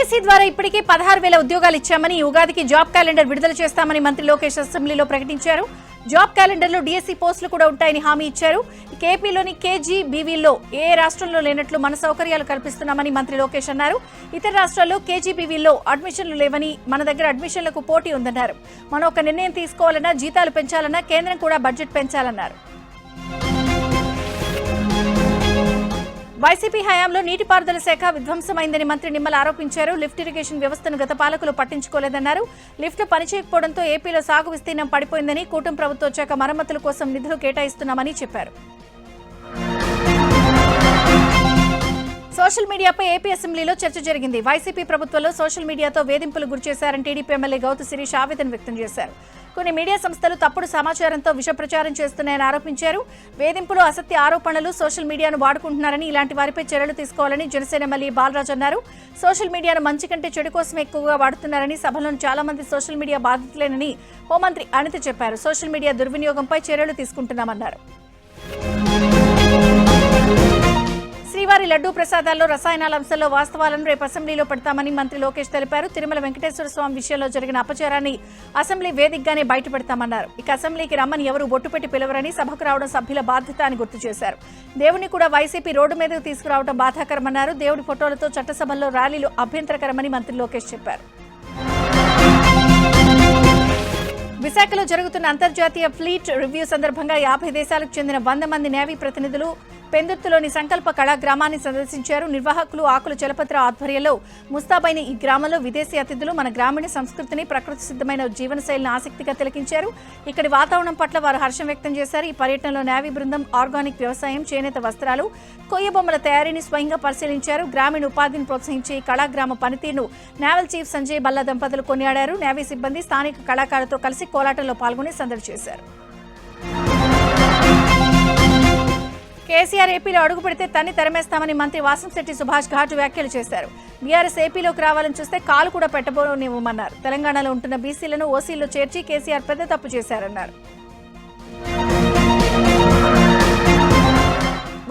DSC ద్వారా ఇప్పటికే 16,000 ఉద్యోగాలు ఇచ్చామని ఈ ఉగాదికి జాబ్ క్యాలెండర్ విడుదల చేస్తామని మంత్రి లోకేష్ అసెంబ్లీలో ప్రకటించారు. జాబ్ క్యాలెండర్లో డిఎస్సి పోస్టులు కూడా ఉంటాయని హామీ ఇచ్చారు. ఏపీలోని కేజీబీవీల్లో ఏ రాష్ట్రంలో లేనట్లు మన సౌకర్యాలు కల్పిస్తున్నామని మంత్రి లోకేష్ అన్నారు. ఇతర రాష్ట్రాల్లో కేజీబీవీల్లో అడ్మిషన్లు లేవని, మన దగ్గర అడ్మిషన్లకు పోటీ ఉందన్నారు. మనం ఒక నిర్ణయం తీసుకోవాలన్నా, జీతాలు పెంచాలన్నా కేంద్రం కూడా బడ్జెట్ పెంచాలన్నారు. వైసీపీ హయాంలో నీటిపారుదల శాఖ విధ్వంసమైందని మంత్రి నిమ్మల ఆరోపించారు. లిఫ్ట్ ఇరిగేషన్ వ్యవస్థను గత పాలకులు పట్టించుకోలేదన్నారు. లిఫ్ట్లు పనిచేయకపోవడంతో ఏపీలో సాగు విస్తీర్ణం పడిపోయిందని, కూటమి ప్రభుత్వం వచ్చాక మరమ్మతుల కోసం నిధులు కేటాయిస్తున్నామని చెప్పారు. సోషల్ మీడియాపై ఏపీ అసెంబ్లీలో చర్చ జరిగింది. వైసీపీ ప్రభుత్వంలో సోషల్ మీడియాతో వేధింపులు గురిచేశారని టీడీపీ ఎమ్మెల్యే గౌతు శిరీష్ ఆవేదన వ్యక్తం చేశారు. కొన్ని మీడియా సంస్థలు తప్పుడు సమాచారంతో విష ప్రచారం చేస్తున్నాయని ఆరోపించారు. వేధింపులు, అసత్య ఆరోపణలు సోషల్ మీడియాను వాడుకుంటున్నారని, ఇలాంటి వారిపై చర్యలు తీసుకోవాలని జనసేన ఎమ్మెల్యే బాలరాజ్ అన్నారు. సోషల్ మీడియాను మంచి కంటే చెడు కోసం ఎక్కువగా వాడుతున్నారని, సభలోని చాలా మంది సోషల్ మీడియా బాధితులేనని హోంమంత్రి అనిత చెప్పారు. సోషల్ మీడియా దుర్వినియోగంపై చర్యలు తీసుకుంటున్నామన్నారు. శ్రీవారి లడ్డూ ప్రసాదాల్లో రసాయనాల అంశంలో వాస్తవాలను రేపు అసెంబ్లీలో పెడతామని మంత్రి లోకేష్ తెలిపారు. తిరుమల వెంకటేశ్వర స్వామి విషయంలో జరిగిన అపచారాన్ని అసెంబ్లీ వేదికగానే బయటపెడతామన్నారు. ఇక అసెంబ్లీకి రమ్మని ఎవరు బొట్టు పెట్టి పిలవరని, సభకు రావడం సభ్యుల బాధ్యత అని గుర్తు చేశారు. దేవుడిని కూడా వైసీపీ రోడ్డు మీదకు తీసుకురావడం బాధాకరమన్నారు. దేవుడి ఫోటోలతో చట్టసభల్లో ర్యాలీలు అభ్యంతరకరమని మంత్రి లోకేష్ చెప్పారు. విశాఖలో జరుగుతున్న అంతర్జాతీయ ఫ్లీట్ రివ్యూ సందర్భంగా 50 దేశాలకు చెందిన 100 మంది నేవీ ప్రతినిధులు పెందుర్తిలోని సంకల్ప కళా గ్రామాన్ని సందర్శించారు. నిర్వాహకులు ఆకుల చలపత్ర ఆధ్వర్యంలో ముస్తాబైన ఈ గ్రామంలో విదేశీ అతిథులు మన గ్రామీణ సంస్కృతిని, ప్రకృతి సిద్ధమైన జీవనశైలిని ఆసక్తిగా తిలకించారు. ఇక్కడి వాతావరణం పట్ల వారు హర్షం వ్యక్తం చేశారు. ఈ పర్యటనలో నేవీ బృందం ఆర్గానిక్ వ్యవసాయం, చేనేత వస్త్రాలు, కొయ్య బొమ్మల తయారీని స్వయంగా పరిశీలించారు. గ్రామీణ ఉపాధిని ప్రోత్సహించే ఈ కళాగ్రామ పనితీరును నేవల్ చీఫ్ సంజయ్ బల్లా దంపతులు కొనియాడారు. నేవీ సిబ్బంది స్థానిక కళాకారులతో కలిసి కోలాటంలో పాల్గొని సందడి చేశారు. కేసీఆర్ ఏపీలో అడుగు పెడితే తన్ని తరిమేస్తామని మంత్రి వాసంశెట్టి సుభాష్ ఘాటు వ్యాఖ్యలు చేశారు. బీఆర్ఎస్ ఏపీలోకి రావాలని చూస్తే కాలు కూడా పెట్టబోనివ్వమన్నారు. తెలంగాణలో ఉంటున్న బీసీలను ఓసీల్లో చేర్చి కేసీఆర్ పెద్ద తప్పు చేశారన్నారు.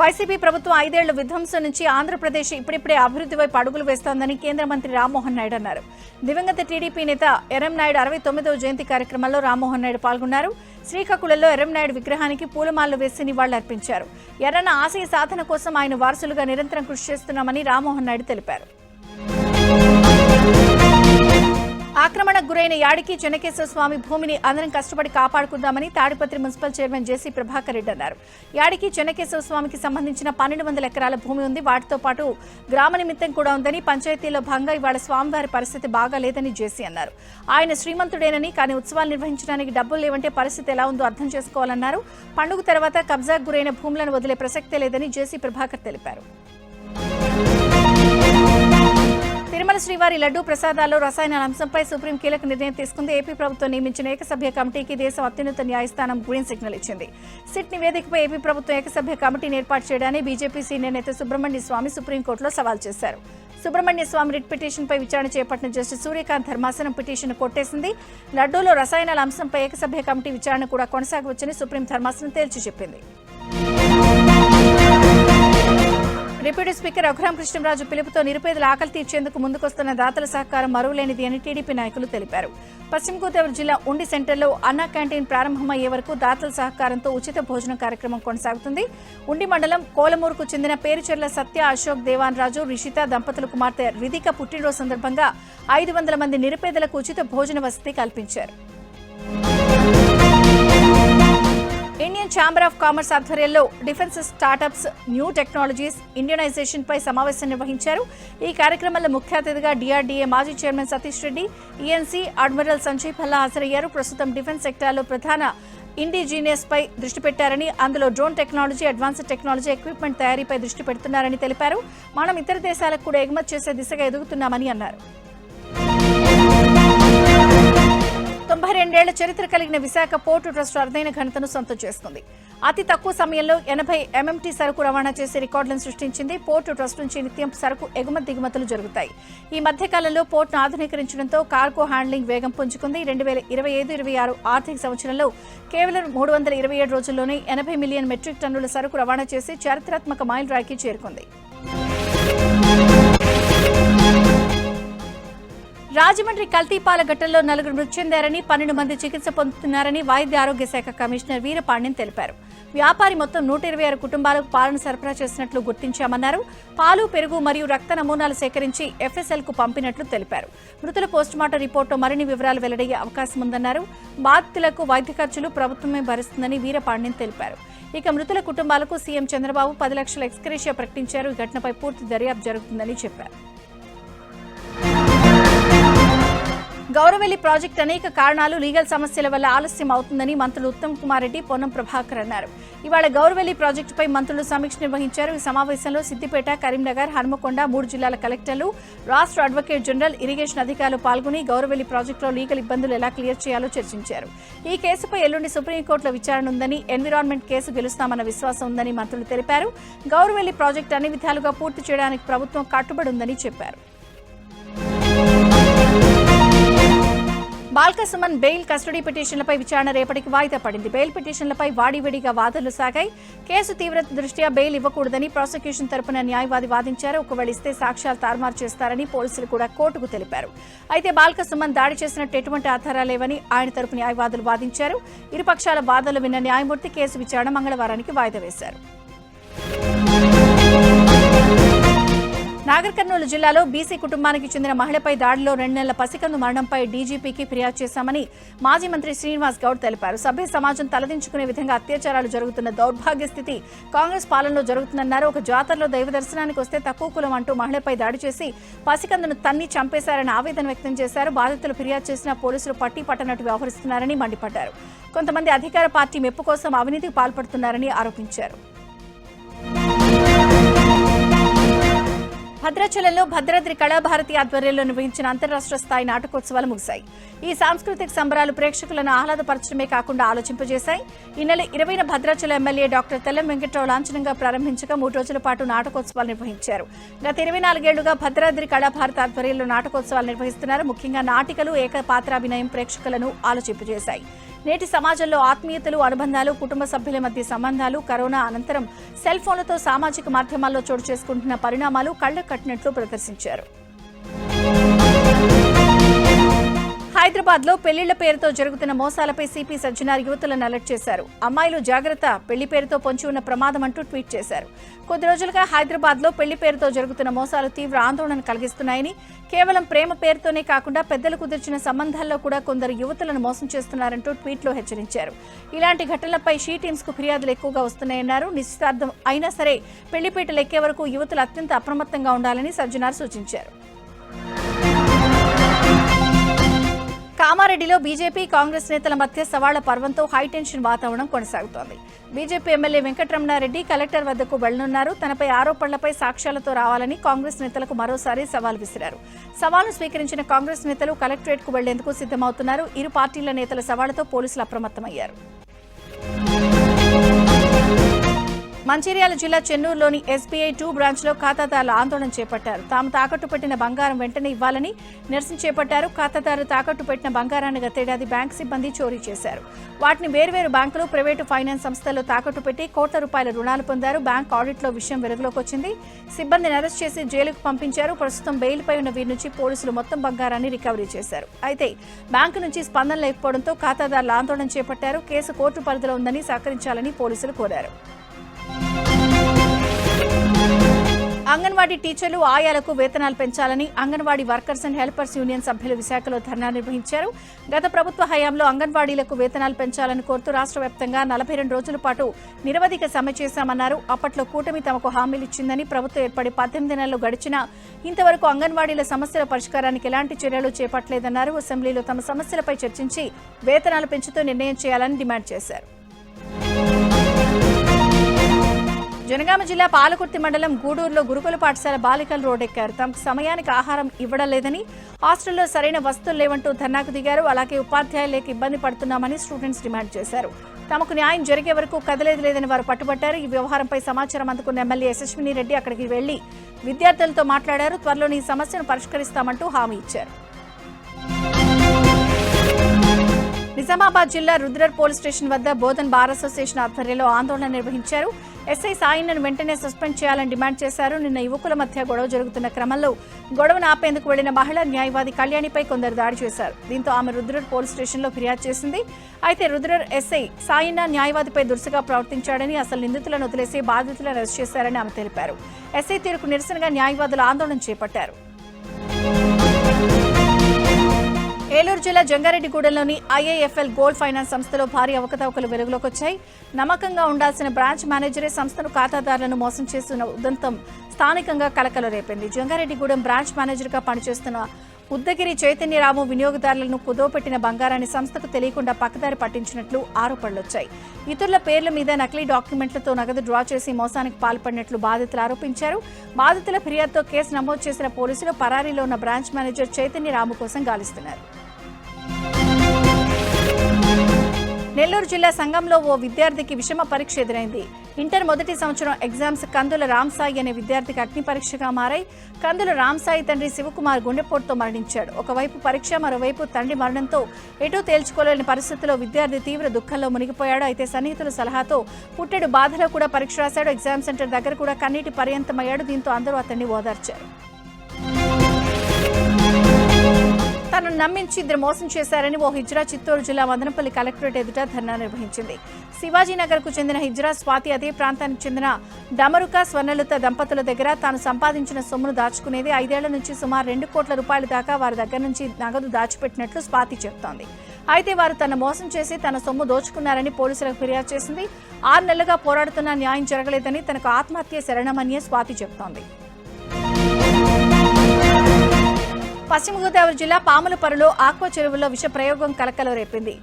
వైసీపీ ప్రభుత్వం 5 ఏళ్ల విధ్వంసం నుంచి ఆంధ్రప్రదేశ్ ఇప్పుడిప్పుడే అభివృద్ధి వైపు అడుగులు వేస్తోందని కేంద్ర మంత్రి రామ్మోహన్ నాయుడు అన్నారు. దివంగత టీడీపీ నేత ఎర్రంనాయుడు 69వ జయంతి కార్యక్రమంలో రామ్మోహన్ నాయుడు పాల్గొన్నారు. శ్రీకాకుళంలో ఎర్రంనాయుడు విగ్రహానికి పూలమాలలు వేసి నివాళులర్పించారు. ఎర్రన్న ఆశయ సాధన కోసం ఆయన వారసులుగా నిరంతరం కృషి చేస్తున్నామని రామ్మోహన్ నాయుడు తెలిపారు. ఆక్రమణకు గురైన యాడికి చెన్నకేశవ స్వామి భూమిని అందరం కష్టపడి కాపాడుకుందామని తాడిపత్రి మున్సిపల్ చైర్మన్ జేసీ ప్రభాకర్ రెడ్డి అన్నారు. యాడికి చెన్నకేశవ స్వామికి సంబంధించిన 1200 ఎకరాల భూమి ఉంది. వాటితో పాటు గ్రామ నిమిత్తం కూడా ఉందని, పంచాయతీలో భాగంగా ఇవాళ స్వామివారి పరిస్థితి బాగా లేదని జేసీ అన్నారు. ఆయన శ్రీమంతుడేనని, కానీ ఉత్సవాలు నిర్వహించడానికి డబ్బులు లేవంటే పరిస్థితి ఎలా ఉందో అర్థం చేసుకోవాలన్నారు. పండుగ తర్వాత కబ్జాకు గురైన భూములను వదిలే ప్రసక్తే లేదని జేసీ ప్రభాకర్ తెలిపారు. తిరుమల శ్రీవారి లడ్డూ ప్రసాదాల్లో రసాయనాల అంశంపై సుప్రీం కీలక నిర్ణయం తీసుకుంది. ఏపీ ప్రభుత్వం నియమించిన ఏకసభ్య కమిటీకి దేశం అత్యున్నత న్యాయస్థానం గ్రీన్ సిగ్నల్ ఇచ్చింది. సిట్ నివేదికపై ఏపీ ప్రభుత్వం ఏకసభ్య కమిటీని ఏర్పాటు చేయడాన్ని బీజేపీ సీనియర్ నేత సుబ్రహ్మణ్య స్వామి సుప్రీంకోర్టులో సవాల్ చేశారు. సుబ్రహ్మణ్య స్వామి రిట్ పిటిషన్పై విచారణ చేపట్టిన జస్టిస్ సూర్యకాంత్ ధర్మాసనం పిటిషన్ కొట్టేసింది. లడ్డూలో రసాయనాల అంశంపై ఏకసభ్య కమిటీ విచారణ కూడా కొనసాగవచ్చని సుప్రీం ధర్మాసనం తేల్చి చెప్పింది. డిప్యూటీ స్పీకర్ రఘురాం కృష్ణంరాజు పిలుపుతో నిరుపేదల ఆకలి తీర్చేందుకు ముందుకొస్తున్న దాతల సహకారం మరువలేనిది అని టీడీపీ నాయకులు తెలిపారు. పశ్చిమ గోదావరి జిల్లా ఉండి సెంటర్లో అన్నా క్యాంటీన్ ప్రారంభమయ్యే వరకు దాతల సహకారంతో ఉచిత భోజనం కార్యక్రమం కొనసాగుతుంది. ఉండి మండలం కోలమూరుకు చెందిన పేరుచెర్ల సత్య, అశోక్, దేవాన్ రాజు, రిషిత దంపతుల కుమార్తె రిదిక పుట్టినరోజు సందర్భంగా 500 మంది నిరుపేదలకు ఉచిత భోజన వసతి కల్పించారు. ఇండియన్ ఛాంబర్ ఆఫ్ కామర్స్ ఆధ్వర్యంలో డిఫెన్స్ స్టార్టప్స్, న్యూ టెక్నాలజీస్, ఇండియనైజేషన్ పై సమావేశం నిర్వహించారు. ఈ కార్యక్రమంలో ముఖ్య అతిథిగా డిఆర్డీఏ మాజీ chairman Satish Reddy, ENC admiral Sanjay Bhalla హాజరయ్యారు. ప్రస్తుతం డిఫెన్స్ సెక్టార్లో ప్రధాన ఇండిజీనియస్ పై దృష్టి పెట్టారని, అందులో drone technology, advanced technology, equipment తయారీపై దృష్టి పెడుతున్నారని తెలిపారు. మనం ఇతర దేశాలకు కూడా ఎగుమతి చేసే దిశగా ఎదుగుతున్నామని అన్నారు. 92 ఏళ్ల చరిత్ర కలిగిన విశాఖ పోర్టు ట్రస్ట్ అరుదైన ఘనతను సొంతం చేసుకుంది. అతి తక్కువ సమయంలో 80 MMT సరుకు రవాణా చేసే రికార్డులను సృష్టించింది. పోర్టు ట్రస్ట్ నుంచి నిత్యం సరుకు ఎగుమతి దిగుమతులు జరుగుతాయి. ఈ మధ్యకాలంలో పోర్టును ఆధునీకరించడంతో కార్గో హ్యాండ్లింగ్ వేగం పుంజుకుంది. 2025-26 ఆర్థిక సంవత్సరంలో కేవలం 327 రోజుల్లోనే 80 మిలియన్ మెట్రిక్ టన్నుల సరుకు రవాణా చేసి చారిత్రాత్మక మైలురాయికి చేరుకుంది. రాజమండ్రి కల్తీపాల ఘటనలో 4 మృతి చెందారని 12 మంది చికిత్స పొందుతున్నారని వైద్య ఆరోగ్య శాఖ కమిషనర్ వీరపాండ్యన్ తెలిపారు. వ్యాపారి మొత్తం 126 కుటుంబాలకు పాలను సరఫరా చేసినట్లు గుర్తించామన్నారు. పాలు, పెరుగు మరియు రక్త నమూనాలు సేకరించి ఎఫ్ఎస్ఎల్కు పంపినట్లు తెలిపారు. మృతుల పోస్టుమార్టం రిపోర్టులో మరిన్ని వివరాలు వెల్లడయ్యే అవకాశం ఉందన్నారు. బాధితులకు వైద్య ఖర్చులు ప్రభుత్వమే భరిస్తుందని వీరపాండ్యన్ తెలిపారు. ఇక మృతుల కుటుంబాలకు సీఎం చంద్రబాబు 10 లక్షల ఎక్స్గ్రేషియా ప్రకటించారు. ఈ ఘటనపై పూర్తి దర్యాప్తు జరుగుతుందని చెప్పారు. గౌరవెల్లి ప్రాజెక్టు అనేక కారణాలు, లీగల్ సమస్యల వల్ల ఆలస్యం అవుతుందని మంత్రులు ఉత్తమ్ కుమార్ రెడ్డి, పొన్నం ప్రభాకర్ అన్నారు. ఇవాళ గౌరవెల్లి ప్రాజెక్టుపై మంత్రులు సమీక్ష నిర్వహించారు. ఈ సమావేశంలో సిద్దిపేట, కరీంనగర్, హన్మకొండ 3 జిల్లాల కలెక్టర్లు, రాష్ట్ర అడ్వకేట్ జనరల్, ఇరిగేషన్ అధికారులు పాల్గొని గౌరవెల్లి ప్రాజెక్టులో లీగల్ ఇబ్బందులు ఎలా క్లియర్ చేయాలో చర్చించారు. ఈ కేసుపై ఎల్లుండి సుప్రీంకోర్టులో విచారణ ఉందని, ఎన్విరాన్మెంట్ కేసు గెలుస్తామన్న విశ్వాసం ఉందని మంత్రులు తెలిపారు. గౌరవెల్లి ప్రాజెక్టు అన్ని విధాలుగా పూర్తి చేయడానికి ప్రభుత్వం కట్టుబడి ఉందని చెప్పారు. బాల్క సుమన్ బెయిల్, కస్టడీ పిటిషన్లపై విచారణ రేపటికి వాయిదా పడింది. బెయిల్ పిటిషన్లపై వాడివేడిగా వాదనలు సాగాయి. కేసు తీవ్రత దృష్ట్యా బెయిల్ ఇవ్వకూడదని ప్రాసిక్యూషన్ తరపున న్యాయవాది వాదించారు. ఒకవేళ ఇస్తే సాక్ష్యాలు తారుమారు చేస్తారని పోలీసులు కూడా కోర్టుకు తెలిపారు. అయితే బాల్క సుమన్ దాడి చేసినట్టు ఎటువంటి ఆధారాలు లేవని ఆయన తరపు న్యాయవాదులు వాదించారు. ఇరుపక్షాల వాదనలు విన్న న్యాయమూర్తి కేసు విచారణ మంగళవారానికి వాయిదా వేశారు. నాగర్ కర్నూలు జిల్లాలో బీసీ కుటుంబానికి చెందిన మహిళపై దాడిలో 2 నెలల పసికందు మరణంపై డీజీపీకి ఫిర్యాదు చేశామని మాజీ మంత్రి శ్రీనివాస్ గౌడ్ తెలిపారు. సభ్య సమాజం తలదించుకునే విధంగా అత్యాచారాలు జరుగుతున్న దౌర్భాగ్య స్థితి కాంగ్రెస్ పాలనలో జరుగుతుందన్నారు. ఒక జాతరలో దైవ దర్శనానికి వస్తే తక్కువ కులం అంటూ మహిళపై దాడి చేసి పసికందును తన్ని చంపేశారని ఆవేదన వ్యక్తం చేశారు. బాధితులు ఫిర్యాదు చేసిన పోలీసులు పట్టి పట్టనట్టు వ్యవహరిస్తున్నారని మండిపడ్డారు. కొంతమంది అధికార పార్టీ మెప్పు కోసం అవినీతికి పాల్పడుతున్నారని ఆరోపించారు. భద్రాచలంలో భద్రాద్రి కళాభారతి ఆధ్వర్యంలో నిర్వహించిన అంతర్రాష్ట్ర స్థాయి నాటకోత్సవాలు ముగిశాయి. ఈ సాంస్కృతిక సంబరాలు ప్రేక్షకులను ఆహ్లాదపరచడమే కాకుండా ఆలోచింపజేశాయి. ఈ నెల 20న భద్రాచలం ఎమ్మెల్యే డాక్టర్ తెల్లం వెంకట్రావు లాంఛనంగా ప్రారంభించగా 3 రోజుల పాటు నాటకోత్సవాలు నిర్వహించారు. గత 24 ఏళ్లుగా భద్రాద్రి కళాభారతి ఆధ్వర్యంలో నాటకోత్సవాలు నిర్వహిస్తున్నారు. ముఖ్యంగా నాటికలు, ఏకపాత్రాభినయం ప్రేక్షకులను ఆలోచింపజేశాయి. నేటి సమాజంలో ఆత్మీయతలు, అనుబంధాలు, కుటుంబ సభ్యుల మధ్య సంబంధాలు, కరోనా అనంతరం సెల్ ఫోన్లతో సామాజిక మాధ్యమాల్లో చోటు చేసుకుంటున్న పరిణామాలు కళ్లకు కట్టినట్లు ప్రదర్శించారు. హైదరాబాద్ లో పెళ్లిళ్ల పేరుతో జరుగుతున్న మోసాలపై సిపి సజ్జనార్ యువతులను అలర్ట్ చేశారు. అమ్మాయిలు జాగ్రత్త, పెళ్లి పేరుతో పొంచి ఉన్న ప్రమాదం అంటూ ట్వీట్ చేశారు. కొద్ది రోజులుగా హైదరాబాద్ లో పెళ్లి పేరుతో జరుగుతున్న మోసాలు తీవ్ర ఆందోళన కలిగిస్తున్నాయని, కేవలం ప్రేమ పేరుతోనే కాకుండా పెద్దలు కుదిర్చిన సంబంధాల్లో కూడా కొందరు యువతులను మోసం చేస్తున్నారంటూ ట్వీట్లో హెచ్చరించారు. ఇలాంటి ఘటనలపై షీ టీమ్స్ కు ఫిర్యాదులు ఎక్కువగా వస్తున్నాయన్నారు. నిశ్చితార్థం అయినా సరే పెళ్లిపీటలు ఎక్కే వరకు యువతులు అత్యంత అప్రమత్తంగా ఉండాలని సజ్జనార్ సూచించారు. కామారెడ్డిలో బీజేపీ, కాంగ్రెస్ నేతల మధ్య సవాళ్ల పర్వంతో హైటెన్షన్ వాతావరణం కొనసాగుతోంది. బీజేపీ ఎమ్మెల్యే వెంకటరమణారెడ్డి కలెక్టర్ వద్దకు వెళ్లనున్నారు. తనపై ఆరోపణలపై సాక్ష్యాలతో రావాలని కాంగ్రెస్ నేతలకు మరోసారి సవాల్ విసిరారు. సవాల్ను స్వీకరించిన కాంగ్రెస్ నేతలు కలెక్టరేట్కు వెళ్లేందుకు సిద్దమవుతున్నారు. ఇరు పార్టీల నేతల సవాళ్లతో పోలీసులు అప్రమత్తమయ్యారు. మంచిర్యాల జిల్లా చెన్నూరులోని ఎస్బీఐ 2 బ్రాంచ్లో ఖాతాదారులు ఆందోళన చేపట్టారు. తాము తాకట్టు పెట్టిన బంగారం వెంటనే ఇవ్వాలని నిరసన చేపట్టారు. ఖాతాదారులు తాకట్టు పెట్టిన బంగారాన్ని గతేడాది బ్యాంక్ సిబ్బంది చోరీ చేశారు. వాటిని వేర్వేరు బ్యాంకులు, ప్రైవేటు ఫైనాన్స్ సంస్థల్లో తాకట్టు పెట్టి కోట్ల రూపాయల రుణాలు పొందారు. బ్యాంక్ ఆడిట్లో విషయం వెలుగులోకి వచ్చింది. సిబ్బందిని అరెస్ట్ చేసి జైలుకు పంపించారు. ప్రస్తుతం బెయిల్పై ఉన్న వీరి నుంచి పోలీసులు మొత్తం బంగారాన్ని రికవరీ చేశారు. అయితే బ్యాంకు నుంచి స్పందన లేకపోవడంతో ఖాతాదారులు ఆందోళన చేపట్టారు. కేసు కోర్టు పరిధిలో ఉందని సహకరించాలని పోలీసులు కోరారు. అంగన్వాడీ టీచర్లు, ఆయాలకు వేతనాలు పెంచాలని anganwadi workers and helpers union సభ్యులు విశాఖలో ధర్నా నిర్వహించారు. గత ప్రభుత్వ హయాంలో అంగన్వాడీలకు వేతనాలు పెంచాలని కోరుతూ రాష్ట్ర వ్యాప్తంగా 42 రోజుల పాటు నిరవధిక సమ్మె చేశామన్నారు. అప్పట్లో కూటమి తమకు హామీలిచ్చిందని, ప్రభుత్వం ఏర్పడి 18 నెలలు గడిచినా ఇంతవరకు అంగన్వాడీల సమస్యల పరిష్కారానికి ఎలాంటి చర్యలు చేపట్టలేదన్నారు. అసెంబ్లీలో తమ సమస్యలపై చర్చించి వేతనాలు పెంచుతూ నిర్ణయం చేయాలని డిమాండ్ చేశారు. జనగామ జిల్లా పాలకుర్తి మండలం గూడూరులో గురుకుల పాఠశాల బాలికలు రోడ్డెక్కారు. తమకు సమయానికి ఆహారం ఇవ్వడం లేదని, హాస్టల్లో సరైన వసతులు లేవంటూ ధర్నాకు దిగారు. అలాగే ఉపాధ్యాయులు లేక ఇబ్బంది పడుతున్నామని స్టూడెంట్స్ డిమాండ్ చేశారు. తమకు న్యాయం జరిగే వరకు కదలేదు లేదని వారు పట్టుబట్టారు. ఈ వ్యవహారంపై సమాచారం అందుకున్న ఎమ్మెల్యే యశస్విని రెడ్డి అక్కడికి వెళ్లి విద్యార్థులతో మాట్లాడారు. త్వరలోని ఈ సమస్యను పరిష్కరిస్తామంటూ హామీ ఇచ్చారు. నిజామాబాద్ జిల్లా రుద్రర్ పోలీస్ స్టేషన్ వద్ద బోధన్ బార్ అసోసియేషన్ ఆధ్వర్యంలో ఆందోళన నిర్వహించారు. ఎస్ఐ సాయిన్నను వెంటనే సస్పెండ్ చేయాలని డిమాండ్ చేశారు. నిన్న యువకుల మధ్య గొడవ జరుగుతున్న క్రమంలో గొడవను ఆపేందుకు వెళ్లిన మహిళా న్యాయవాది కళ్యాణిపై కొందరు దాడి చేశారు. దీంతో ఆమె రుద్రర్ పోలీస్ స్టేషన్లో ఫిర్యాదు చేసింది. అయితే రుద్రర్ ఎస్ఐ సాయిన్న న్యాయవాదిపై దురుసుగా ప్రవర్తించాడని, అసలు నిందితులను వదిలేసి బాధితులను అరెస్ట్ చేశారని ఆమె తెలిపారు. ఎస్ఐ తీరుకు నిరసనగా న్యాయవాదులు ఆందోళన చేపట్టారు. ఏలూరు జిల్లా జంగారెడ్డిగూడెంలోని ఐఐఎఫ్ఎల్ గోల్డ్ ఫైనాన్స్ సంస్థలో భారీ అవకతవకలు వెలుగులోకి వచ్చాయి. నమ్మకంగా ఉండాల్సిన బ్రాంచ్ మేనేజరే సంస్థను ఖాతాదారులను మోసం చేస్తున్న ఉదంతం స్థానికంగా కలకలం రేపింది. జంగారెడ్డిగూడెం బ్రాంచ్ మేనేజర్గా పనిచేస్తున్న ఉద్దగిరి చైతన్యరాము వినియోగదారులను కుదోపెట్టిన బంగారాన్ని సంస్థకు తెలియకుండా పక్కదారి పట్టించినట్లు ఆరోపణలొచ్చాయి. ఇతరుల పేర్ల మీద నకిలీ డాక్యుమెంట్లతో నగదు డ్రా చేసి మోసానికి పాల్పడినట్లు బాధితులు ఆరోపించారు. బాధితుల ఫిర్యాదుతో కేసు నమోదు చేసిన పోలీసులు పరారీలో ఉన్న బ్రాంచ్ మేనేజర్ చైతన్యరాము కోసం గాలిస్తున్నారు. నెల్లూరు జిల్లా సంఘంలో ఓ విద్యార్థికి విషమ పరీక్ష ఎదురైంది. ఇంటర్ మొదటి సంవత్సరం ఎగ్జామ్స్ కందుల రామ్సాయి అనే విద్యార్థికి అగ్ని పరీక్షగా మారాయి. కందుల రామ్సాయి తండ్రి శివకుమార్ గుండెపోటుతో మరణించాడు. ఒకవైపు పరీక్ష, మరోవైపు తండ్రి మరణంతో ఎటూ తేల్చుకోలేని పరిస్థితుల్లో విద్యార్థి తీవ్ర దుఃఖంలో మునిగిపోయాడు. అయితే సన్నిహితుల సలహాతో పుట్టెడు బాధలో కూడా పరీక్ష రాశాడు. ఎగ్జామ్ సెంటర్ దగ్గర కూడా కన్నీటి పర్యంతమయ్యాడు. దీంతో అందరూ అతన్ని ఓదార్చారు. తనను నమ్మించి ఇద్దరు మోసం చేశారని ఓ హిజ్రా చిత్తూరు జిల్లా మదనపల్లి కలెక్టరేట్ ఎదుట ధర్నా నిర్వహించింది. శివాజీనగర్ కు చెందిన హిజ్రా స్వాతి అదే ప్రాంతానికి చెందిన డమరుక స్వర్ణలత దంపతుల దగ్గర తాను సంపాదించిన సొమ్మును దాచుకునేది. 5 ఏళ్ల నుంచి సుమారు 2 కోట్ల రూపాయల దాకా వారి దగ్గర నుంచి నగదు దాచిపెట్టినట్లు స్వాతి చెబుతోంది. అయితే వారు తన మోసం చేసి తన సొమ్ము దోచుకున్నారని పోలీసులకు ఫిర్యాదు చేసింది. 6 నెలలుగా పోరాడుతున్నా న్యాయం జరగలేదని తనకు ఆత్మహత్య శరణమని స్వాతి చెబుతోంది. పశ్చిమ గోదావరి జిల్లా పాములపరులో ఆక్వా చెరువుల్లో విష ప్రయోగం కలకలం రేపింది.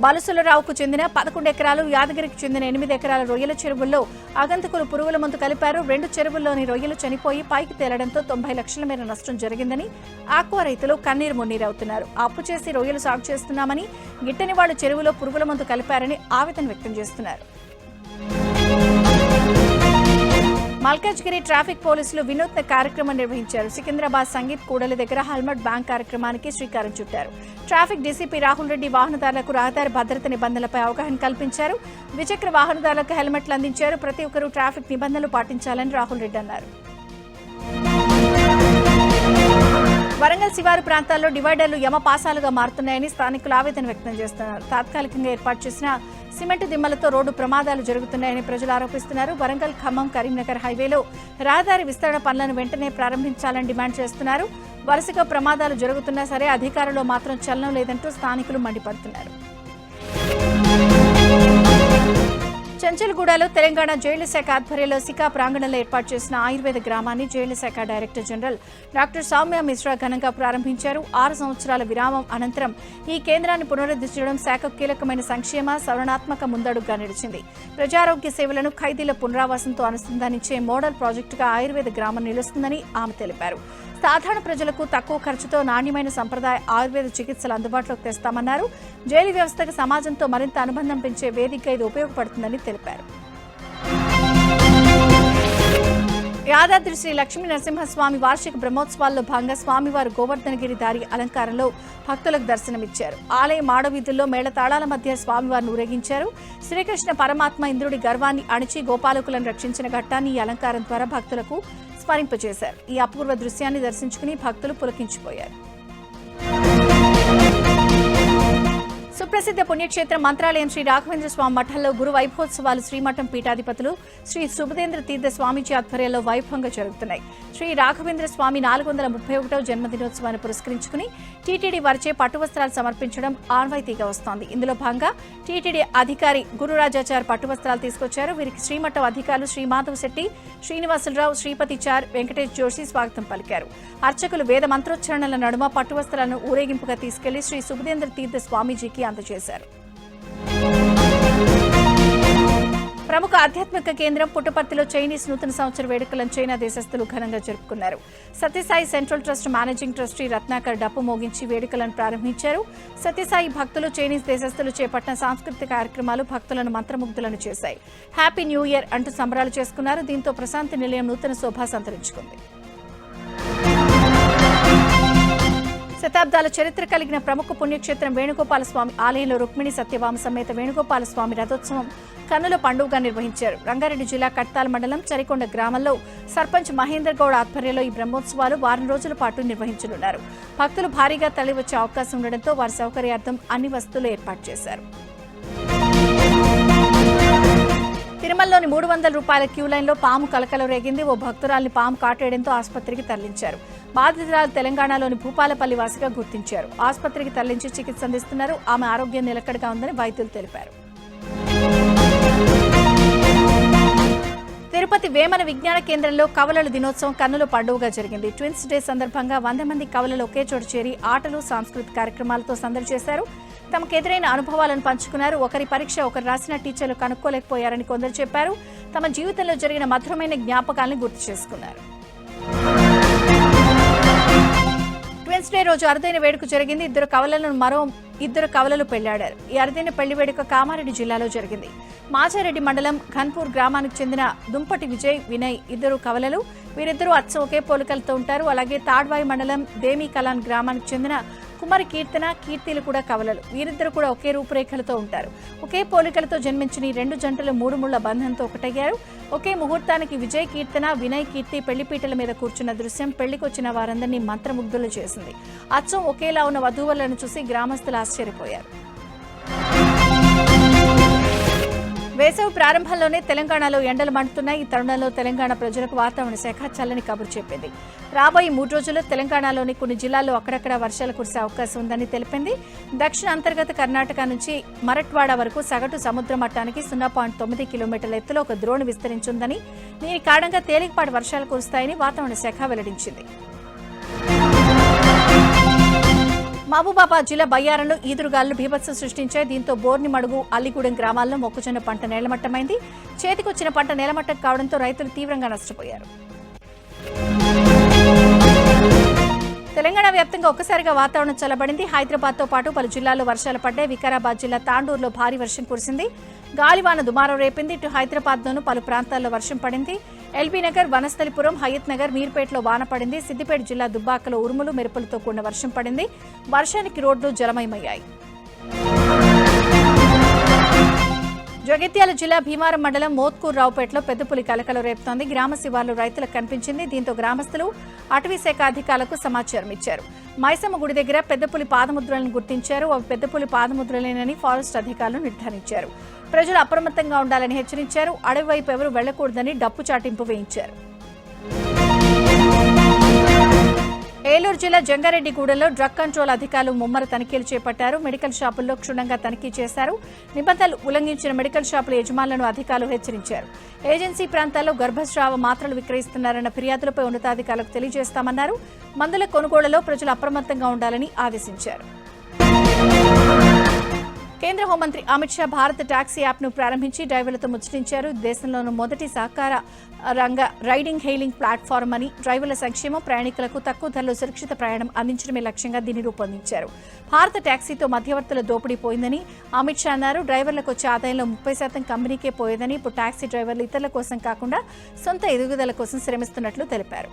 బలుసులరావుకు చెందిన 11 ఎకరాలు, యాదగిరికి చెందిన 8 ఎకరాల రొయ్యల చెరువుల్లో ఆగంతకులు పురుగుల మందు కలిపారు. 2 చెరువుల్లోని రొయ్యలు చనిపోయి పైకి తేలడంతో 90 లక్షల మేర నష్టం జరిగిందని ఆక్వా రైతులు కన్నీరు మున్నీరవుతున్నారు. అప్పు చేసి రొయ్యలు సాగు చేస్తున్నామని, గిట్టని వాళ్లు చెరువులో పురుగుల మందు కలిపారని ఆవేదన వ్యక్తం చేస్తున్నారు. మల్కాజ్గిరి ట్రాఫిక్ పోలీసులు వినూత్న కార్యక్రమం నిర్వహించారు. సికింద్రాబాద్ సంగీత్ కూడలి దగ్గర హెల్మెట్ బ్యాంక్ కార్యక్రమానికి శ్రీకారం చుట్టారు. ట్రాఫిక్ డీసీపీ రాహుల్ రెడ్డి వాహనదారులకు రహదారి భద్రత నిబంధనలపై అవగాహన కల్పించారు. ద్విచక్ర వాహనదారులకు హెల్మెట్లు అందించారు. ప్రతి ఒక్కరూ ట్రాఫిక్ నిబంధనలు పాటించాలని రాహుల్ రెడ్డి అన్నారు. వరంగల్ శివారు ప్రాంతాల్లో డివైడర్లు యమపాసాలుగా మారుతున్నాయని స్థానికులు ఆవేదన వ్యక్తం చేస్తున్నారు. తాత్కాలికంగా ఏర్పాటు చేసిన సిమెంట్ దిమ్మలతో రోడ్డు ప్రమాదాలు జరుగుతున్నాయని ప్రజలు ఆరోపిస్తున్నారు. వరంగల్ ఖమ్మం కరీంనగర్ హైవేలో రహదారి విస్తరణ పనులను వెంటనే ప్రారంభించాలని డిమాండ్ చేస్తున్నారు. వరుసగా ప్రమాదాలు జరుగుతున్నా సరే అధికారులు మాత్రం చలనం లేదంటూ స్థానికులు మండిపడుతున్నారు. చెంచల్గూడలో తెలంగాణ జైళ్ల శాఖ ఆధ్వర్యంలో సికా ప్రాంగణంలో ఏర్పాటు చేసిన ఆయుర్వేద గ్రామాన్ని జైళ్ల శాఖ director general doctor Soumya Mishra ఘనంగా ప్రారంభించారు. 6 సంవత్సరాల విరామం అనంతరం ఈ కేంద్రాన్ని పునరుద్ధరించడం శాఖకు కీలకమైన సంక్షేమ సవరణాత్మక ముందడుగుగా నిలిచింది. ప్రజారోగ్య సేవలను ఖైదీల పునరావాసంతో అనుసంధానించే మోడల్ ప్రాజెక్టుగా ఆయుర్వేద గ్రామం నిలుస్తుందని ఆమె తెలిపారు. సాధారణ ప్రజలకు తక్కువ ఖర్చుతో నాణ్యమైన సంప్రదాయ ఆయుర్వేద చికిత్సలు అందుబాటులోకి తెస్తామన్నారు. జైలు వ్యవస్థకు సమాజంతో మరింత అనుబంధం పెంచే వేదికగా ఇది ఉపయోగపడుతుందని తెలిపారు. యాదాద్రి శ్రీ లక్ష్మీ నరసింహస్వామి వార్షిక బ్రహ్మోత్సవాల్లో భాగంగా స్వామివారు గోవర్ధనగిరి దారి అలంకారంలో భక్తులకు దర్శనమిచ్చారు. ఆలయ మాడవీధుల్లో మేళతాళాల మధ్య స్వామివారిని ఊరేగించారు. శ్రీకృష్ణ పరమాత్మ ఇంద్రుడి గర్వాన్ని అణిచి గోపాలకులను రక్షించిన ఘట్టాన్ని ఈ అలంకారం ద్వారా భక్తులకు స్మరింపజేశారు. ఈ అపూర్వ దృశ్యాన్ని దర్శించుకుని భక్తులు పులకించిపోయారు. సుప్రసిద్ధ పుణ్యక్షేత్రం మంత్రాలయం శ్రీ రాఘవేంద్ర స్వామి మఠంలో గురు వైభవోత్సవాలు శ్రీమఠం పీఠాధిపతులు శ్రీ సుబుధేంద్ర తీర్థ స్వామీజీ ఆధ్వర్యంలో వైభవంగా జరుగుతున్నాయి. శ్రీ రాఘవేంద్ర స్వామి 431వ జన్మదినోత్సవాన్ని పురస్కరించుకుని టీటీడీ వారిచే పట్టువస్త్రాలు సమర్పించడం ఆనవాయితీగా వస్తోంది. ఇందులో భాగంగా టీటీడీ అధికారి గురురాజాచార్ పట్టువస్త్రాలు తీసుకొచ్చారు. వీరికి శ్రీమఠం అధికారులు శ్రీ మాధవ్ శెట్టి, శ్రీనివాసులరావు, శ్రీపతిచార్, వెంకటేష్ జోషి స్వాగతం పలికారు. అర్చకులు వేద మంత్రోచ్చరణల నడుమ పట్టువస్త్రాలను ఊరేగింపుగా తీసుకెళ్లి శ్రీ సుబుధేంద్ర తీర్థ స్వామీజీకి అందజేశారు. ప్రముఖ ఆధ్యాత్మిక కేంద్రం పుట్టపర్తిలో చైనీస్ నూతన సంవత్సర వేడుకలను చైనా దేశస్థులు ఘనంగా జరుపుకున్నారు. Sathya Sai central trust managing trustee Ratnakar డప్పు మోగించి వేడుకలను ప్రారంభించారు. సత్యసాయి భక్తులు చైనీస్ దేశస్థులు చేపట్టిన సాంస్కృతిక కార్యక్రమాలు భక్తులను మంత్రముగ్ధులను చేశాయి. హ్యాపీ న్యూ ఇయర్ అంటూ సంబరాలు చేసుకున్నారు. దీంతో ప్రశాంతి నిలయం నూతన శోభ సంతరించుకుంది. శతాబ్దాల చరిత్ర కలిగిన ప్రముఖ పుణ్యక్షేత్రం వేణుగోపాల స్వామి ఆలయంలో రుక్మిణి సత్యభామ సమేత వేణుగోపాల స్వామి రథోత్సవం కన్నుల పండుగగా నిర్వహించారు. రంగారెడ్డి జిల్లా కట్టాల మండలం చరికొండ గ్రామంలో సర్పంచ్ మహేందర్ గౌడ్ ఆధ్వర్యంలో ఈ బ్రహ్మోత్సవాలు వారం రోజుల పాటు నిర్వహించనున్నారు. భక్తులు భారీగా తరలివచ్చే అవకాశం ఉండడంతో వారి సౌకర్యార్థం అన్ని వసతులు ఏర్పాటు చేశారు. తిరుమలలోని 300 రూపాయల క్యూ లైన్లో పాము కలకలం రేగింది. ఓ భక్తురాలిని పాము కాటేయడంతో ఆసుపత్రికి తరలించారు. బాధితురాలు తెలంగాణలోని భూపాలపల్లి వాసిగా గుర్తించారు. ఆసుపత్రికి తరలించి చికిత్స అందిస్తున్నారు. ఆమె ఆరోగ్యం నిలకడగా ఉందని వైద్యులు తెలిపారు. తిరుపతి వేమన విజ్ఞాన కేంద్రంలో కవలల దినోత్సవం కన్నుల పండుగగా జరిగింది. ట్విన్స్ డే సందర్భంగా 100 మంది కవలలు ఒకే చోటు చేరి ఆటలు, సాంస్కృతిక కార్యక్రమాలతో సందడి చేశారు. తమకు ఎదురైన అనుభవాలను పంచుకున్నారు. ఒకరి పరీక్ష ఒకరు రాసిన టీచర్లు కనుక్కోలేకపోయారని కొందరు చెప్పారు. తమ జీవితంలో జరిగిన మధురమైన జ్ఞాపకాలను గుర్తు చేసుకున్నారు. ట్విన్స్ డే రోజు అరుదైన వేడుక జరిగింది. మరో ఇద్దరు కవలలు పెళ్లాడారు. ఈ అరుదైన పెళ్లి వేడుక కామారెడ్డి జిల్లాలో జరిగింది. మాచారెడ్డి మండలం ఘన్పూర్ గ్రామానికి చెందిన దుంపటి విజయ్, వినయ్ ఇద్దరు కవలలు. వీరిద్దరూ అచ్చం ఒకే పోలికలతో ఉంటారు. అలాగే తాడ్వాయి మండలం దేమీ కలాన్ గ్రామానికి చెందిన కుమారి కీర్తన, కీర్తిలు కూడా కవలలు. వీరిద్దరు కూడా ఒకే రూపురేఖలతో ఉంటారు. ఒకే పోలికలతో జన్మించిన ఈ రెండు జంటలు 3 ముళ్ల బంధంతో ఒకటయ్యారు. ఒకే ముహూర్తానికి విజయ్, కీర్తన, వినయ్, కీర్తి పెళ్లిపీటల మీద కూర్చున్న దృశ్యం పెళ్లికొచ్చిన వారందరినీ మంత్రముగ్ధులు చేసింది. అచ్చం ఒకేలా ఉన్న వధూవరులను చూసి గ్రామస్తులు ఆశ్చర్యపోయారు. వేసవి ప్రారంభంలోనే తెలంగాణలో ఎండలు మండుతున్నాయి. ఈ తరుణంలో తెలంగాణ ప్రజలకు వాతావరణ శాఖ చల్లని కబురు చెప్పింది. రాబోయే 3 రోజుల్లో తెలంగాణలోని కొన్ని జిల్లాల్లో అక్కడక్కడ వర్షాలు కురిసే అవకాశం ఉందని తెలిపింది. దక్షిణ అంతర్గత కర్ణాటక నుంచి మరట్వాడ వరకు సగటు సముద్ర మట్టానికి 0.9 కిలోమీటర్ల ఎత్తులో ఒక ద్రోణి విస్తరించిందని, దీని కారణంగా తేలికపాటి వర్షాలు కురుస్తాయని వాతావరణ శాఖ వెల్లడించింది. మహబూబాబాద్ జిల్లా బయ్యారంలో ఈదురుగాలులు బీభత్సం సృష్టించాయి. దీంతో బోర్నిమడుగు, అల్లిగూడెం గ్రామాల్లో మొక్కజొన్న పంట నేలమట్టమైంది. చేతికొచ్చిన పంట నేలమట్టం కావడంతో రైతులు తీవ్రంగా నష్టపోయారు. తెలంగాణ వ్యాప్తంగా ఒక్కసారిగా వాతావరణం చల్లబడింది. హైదరాబాద్తో పాటు పలు జిల్లాల్లో వర్షాలు పడ్డాయి. వికారాబాద్ జిల్లా తాండూరులో భారీ వర్షం కురిసింది. గాలివాన దుమారం రేపింది. ఇటు హైదరాబాద్లోనూ పలు ప్రాంతాల్లో వర్షం పడింది. ఎల్బీనగర్, వనస్థలిపురం, హయత్ నగర్, మీర్పేటలో వాన పడింది. సిద్దిపేట జిల్లా దుబ్బాకలో ఉరుములు, మెరుపులతో కూడిన వర్షం పడింది. వర్షానికి రోడ్లు జలమయమయ్యాయి. జగిత్యాల జిల్లా భీమారం మండలం మోత్కూర్ రావుపేటలో పెద్దపులి కలకలం రేపుతోంది. గ్రామ శివార్లు రైతులకు కనిపించింది. దీంతో గ్రామస్తులు అటవీ శాఖ అధికారులకు సమాచారం ఇచ్చారు. మైసమ్మ గుడి దగ్గర పెద్దపులి పాదముద్రలను గుర్తించారు. అవి పెద్దపులి పాదముద్రలేనని ఫారెస్ట్ అధికారులు నిర్ధారించారు. ప్రజలు అప్రమత్తంగా ఉండాలని హెచ్చరించారు. అడవి వైపు ఎవరూ వెళ్లకూడదని డప్పు చాటింపు వేయించారు. ఏలూరు జిల్లా జంగారెడ్డిగూడెంలో డ్రగ్ కంట్రోల్ అధికారులు ముమ్మర తనిఖీలు చేపట్టారు. మెడికల్ షాపుల్లో క్షుణ్ణంగా తనిఖీ చేశారు. నిబంధనలు ఉల్లంఘించిన మెడికల్ షాపుల యజమానులను అధికారులు హెచ్చరించారు. ఏజెన్సీ ప్రాంతాల్లో గర్భస్రావ మాత్రలు విక్రయిస్తున్నారన్న ఫిర్యాదులపై ఉన్నతాధికారులకు తెలియజేస్తామన్నారు. మందుల కొనుగోళ్లలో ప్రజలు అప్రమత్తంగా ఉండాలని ఆదేశించారు. కేంద్ర హోంమంత్రి అమిత్ షా భారత్ టాక్సీ యాప్ను ప్రారంభించి డ్రైవర్లతో ముచ్చటించారు. దేశంలోని మొదటి సహకార రంగ రైడింగ్ హెయిలింగ్ ప్లాట్ఫారం అని, డ్రైవర్ల సంక్షేమం, ప్రయాణికులకు తక్కువ ధరలో సురక్షిత ప్రయాణం అందించడమే లక్ష్యంగా దీన్ని రూపొందించారు. భారత టాక్సీతో మధ్యవర్తుల దోపిడీ పోయిందని అమిత్ షా అన్నారు. డ్రైవర్లకు వచ్చే ఆదాయంలో 30% కంపెనీకే పోయేదని, ఇప్పుడు టాక్సీ డ్రైవర్లు ఇతరుల కోసం కాకుండా సొంత ఎదుగుదల కోసం శ్రమిస్తున్నట్లు తెలిపారు.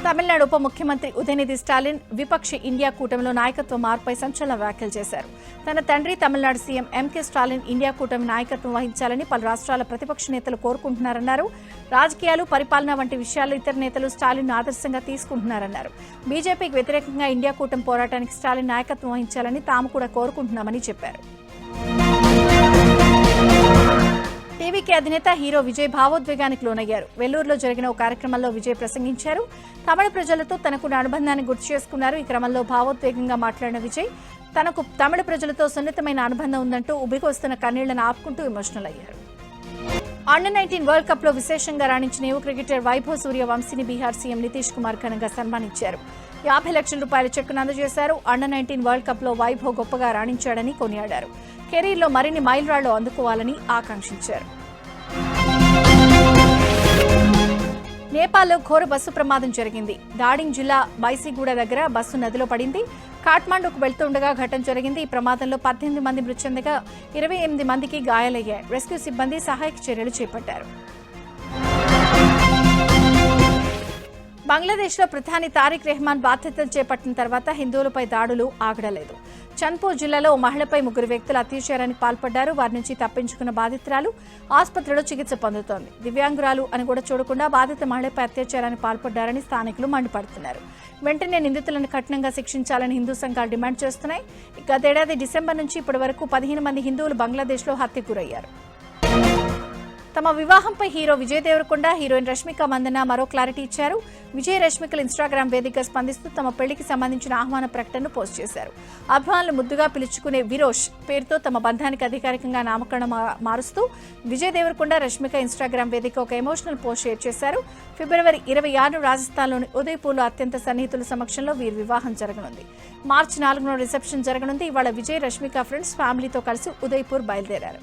తమిళనాడు ఉప ముఖ్యమంత్రి ఉదయనిధి స్టాలిన్ విపక్ష ఇండియా కూటమిలో నాయకత్వ మార్పుపై సంచలన వ్యాఖ్యలు చేశారు. తన తండ్రి Tamil Nadu CM MK Stalin India కూటమి నాయకత్వం వహించాలని పలు రాష్ట్రాల ప్రతిపక్ష నేతలు కోరుకుంటున్నారన్నారు. రాజకీయాలు, పరిపాలన వంటి విషయాల్లో ఇతర నేతలు స్టాలిన్ ఆదర్శంగా తీసుకుంటున్నారన్నారు. బీజేపీకి వ్యతిరేకంగా ఇండియా కూటమి పోరాటానికి స్టాలిన్ నాయకత్వం వహించాలని తాము కూడా కోరుకుంటున్నామని చెప్పారు. టీవీకే అధినేత హీరో విజయ్ భావోద్వేగానికి లోనయ్యారు. వెల్లూరులో జరిగిన ఓ కార్యక్రమంలో విజయ్ ప్రసంగించారు. తమిళ ప్రజలతో తనకున్న అనుబంధాన్ని గుర్తు చేసుకున్నారు. ఈ క్రమంలో భావోద్వేగంగా మాట్లాడిన విజయ్ తనకు తమిళ ప్రజలతో సున్నితమైన అనుబంధం ఉందంటూ ఉబికొస్తున్న కన్నీళ్లను ఆపుకుంటూ ఎమోషనల్ అయ్యారు. అండర్-19 వరల్డ్ కప్ లో విశేషంగా రాణించిన యువ క్రికెటర్ వైభవ్ సూర్యవంశీని బీహార్ సీఎం నితీష్ కుమార్ ఘనంగా సన్మానించారు. 50 లక్షల రూపాయల చెక్కును అందజేశారు. అండర్-19 వరల్డ్ కప్ లో వైభవ్ గొప్పగా రాణించాడని కొనియాడారు. కెరీర్లో మరిన్ని మైలురాళ్లు అందుకోవాలని ఆకాంక్షించారు. నేపాల్లో ఘోర బస్సు ప్రమాదం జరిగింది. దాడింగ్ జిల్లా బైసిగూడ దగ్గర బస్సు నదిలో పడింది. కాఠ్మండూకు వెళ్తుండగా ఘటన జరిగింది. ఈ ప్రమాదంలో 18 మంది మృతి చెందగా 28 మందికి గాయాలయ్యాయి. రెస్క్యూ సిబ్బంది సహాయక చర్యలు చేపట్టారు. బంగ్లాదేశ్లో ప్రధాని తారిక్ రెహమాన్ బాధ్యతలు చేపట్టిన తర్వాత హిందువులపై దాడులు ఆగడలేదు. చన్పూర్ జిల్లాలో ఓ మహిళపై 3 వ్యక్తులు అత్యాచారానికి పాల్పడ్డారు. వారి నుంచి తప్పించుకున్న బాధితురాలు ఆసుపత్రిలో చికిత్స పొందుతోంది. దివ్యాంగురాలు అని కూడా చూడకుండా బాధిత మహిళపై అత్యాచారానికి పాల్పడ్డారని స్థానికులు మండిపడుతున్నారు. వెంటనే నిందితులను కఠినంగా శిక్షించాలని హిందూ సంఘాలు డిమాండ్ చేస్తున్నాయి. గతేడాది డిసెంబర్ నుంచి ఇప్పటి వరకు 15 మంది హిందువులు బంగ్లాదేశ్లో హత్యకు గురయ్యారు. తమ వివాహంపై హీరో విజయ్ దేవరకొండ, హీరోయిన్ రష్మిక మందన్న మరో క్లారిటీ ఇచ్చారు. విజయ్ రష్మికలు ఇన్స్టాగ్రామ్ వేదికగా స్పందిస్తూ తమ పెళ్లికి సంబంధించిన ఆహ్వాన ప్రకటనను పోస్ట్ చేశారు. అభిమానులు ముద్దుగా పిలుచుకునే విరోష్ పేరుతో తమ బంధానికి అధికారికంగా నామకరణం మారుస్తూ విజయ్ దేవరకొండ, రష్మిక ఇన్స్టాగ్రామ్ వేదిక ఒక ఎమోషనల్ పోస్ట్ షేర్ చేశారు. ఫిబ్రవరి 26 రాజస్థాన్లోని ఉదయ్పూర్లో అత్యంత సన్నిహితుల సమక్షంలో వీరి వివాహం జరగనుంది. మార్చి 4న రిసెప్షన్ జరగనుంది. ఇవాళ విజయ్, రష్మిక ఫ్రెండ్స్ ఫ్యామిలీతో కలిసి ఉదయ్పూర్ బయలుదేరారు.